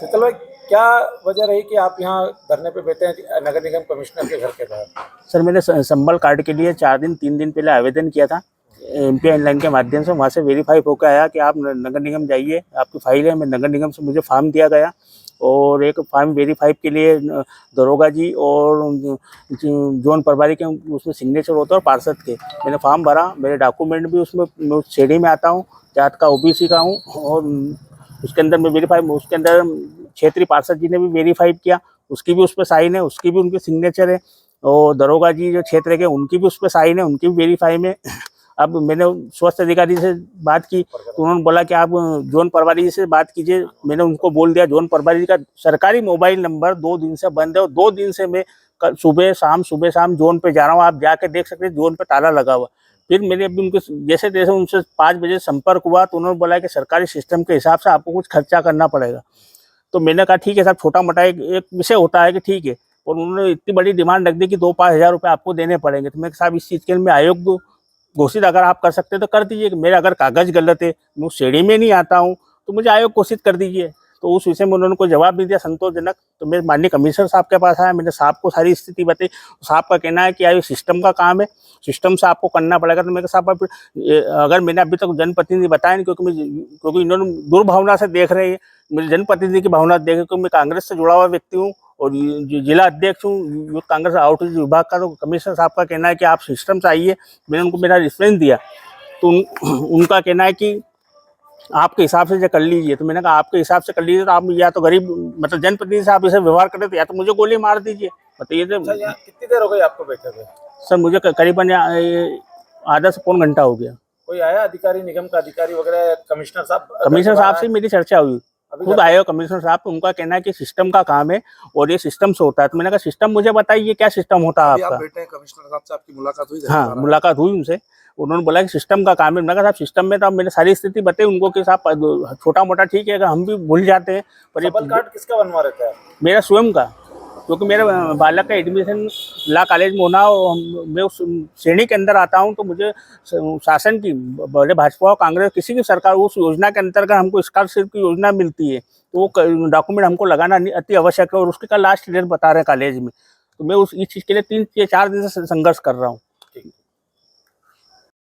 शीतल भाई, क्या वजह रही कि आप यहाँ धरने पे बैठे हैं नगर निगम कमिश्नर के घर के बाहर? सर, मैंने संबल कार्ड के लिए 4-3 दिन पहले आवेदन किया था एमपी ऑनलाइन के माध्यम से। वहाँ से वेरीफाई होकर आया कि आप नगर निगम जाइए, आपकी फाइल है। मैं नगर निगम से मुझे फॉर्म दिया गया और एक फॉर्म वेरीफाई के लिए दरोगा जी और जोन प्रभारी के उसमें सिग्नेचर होता है और पार्षद के। मैंने फॉर्म भरा, मेरे डॉक्यूमेंट भी उसमें, मैं उस श्रेणी में आता हूँ, जात का ओबीसी का हूँ। और उसके अंदर मैं वेरीफाई, उसके अंदर क्षेत्रीय पार्षद जी ने भी वेरीफाई किया, उसकी भी उस पर साइन है, उसकी भी उनकी सिग्नेचर है। और दरोगा जी जो क्षेत्र के, उनकी भी उस पर साइन है, उनकी भी वेरीफाई में। अब मैंने स्वास्थ्य अधिकारी से बात की तो उन्होंने बोला कि आप जोन प्रभारी जी से बात कीजिए। मैंने उनको बोल दिया, जोन प्रभारी जी का सरकारी मोबाइल नंबर 2 दिन से बंद है और 2 दिन से मैं सुबह शाम जोन पे जा रहा हूँ। आप जाके देख सकते हैं, जोन पे ताला लगा हुआ। फिर मैंने अभी उनके जैसे तैसे उनसे 5 बजे संपर्क हुआ तो उन्होंने बोला कि सरकारी सिस्टम के हिसाब से आपको कुछ खर्चा करना पड़ेगा। तो मैंने कहा ठीक है साहब, छोटा मोटा एक विषय होता है कि ठीक है। और उन्होंने इतनी बड़ी डिमांड रख दी कि 2-5 हज़ार रुपये आपको देने पड़ेंगे। तो मैं साहब, इस चीज़ के लिए मैं आयोग घोषित अगर आप कर सकते तो कर दीजिए। मेरे अगर कागज़ गलत है, मैं उस श्रेणी में नहीं आता हूँ, तो मुझे आयोग घोषित कर दीजिए। तो उस विषय में उन्होंने कोई जवाब नहीं दिया संतोषजनक। तो मैं माननीय कमिश्नर साहब के पास आया, मैंने साहब को सारी स्थिति बताई। साहब का कहना है कि ये सिस्टम का काम है, सिस्टम से आपको करना पड़ेगा। तो मैंने कहा साहब, अगर मैंने अभी तक जनप्रतिनिधि बताया नहीं, क्योंकि इन्होंने दुर्भावना से देख रहे हैं, मुझे जनप्रतिनिधि की भावना देखे, क्योंकि मैं कांग्रेस से जुड़ा हुआ व्यक्ति हूँ और जिला अध्यक्ष हूँ यूथ कांग्रेस आउटरीच विभाग का। तो कमिश्नर साहब का कहना है कि आप सिस्टम से आइए। मैंने उनको मेरा रेफरेंस दिया तो उनका कहना है कि आपके हिसाब से कर लीजिए। तो मैंने कहा आपके हिसाब से कर लीजिए तो आप या तो गरीब मतलब जनप्रतिनिधि से आप इसे व्यवहार करें, तो या तो मुझे गोली मार दीजिए। बताइए। तो कितनी देर हो गई आपको बैठे हुए? सर, मुझे करीबन आधा से पौन घंटा हो गया। कोई आया अधिकारी, निगम का अधिकारी वगैरह? कमिश्नर साहब से मेरी चर्चा हुई, खुद आए कमिश्नर साहब। तो उनका कहना है कि सिस्टम का काम है और ये सिस्टम से होता है। तो मैंने कहा सिस्टम मुझे बताइए, क्या सिस्टम होता है आपका? बेटे कमिश्नर साहब से आपकी मुलाकात हुई? हाँ, मुलाकात हुई उनसे। उन्होंने बोला कि सिस्टम का काम है। मैंने कहा साहब, सिस्टम में तो आप मैंने सारी स्थिति बताई उनको कि साहब छोटा मोटा ठीक है, अगर हम भी भूल जाते हैं। पर ये कार्ड किसका बनवा रहता है? मेरा स्वयं का, क्योंकि मेरे बालक का एडमिशन लॉ कॉलेज में होना और मैं उस श्रेणी के अंदर आता हूं, तो मुझे शासन की, भले भाजपा और कांग्रेस किसी की सरकार, उस योजना के अंतर्गत हमको स्कॉलरशिप की योजना मिलती है, तो वो डॉक्यूमेंट हमको लगाना अति आवश्यक है। और उसके का लास्ट डेट बता रहे हैं कॉलेज में। तो मैं इस चीज़ के लिए 3 या 4 दिन से संघर्ष कर रहा हूँ।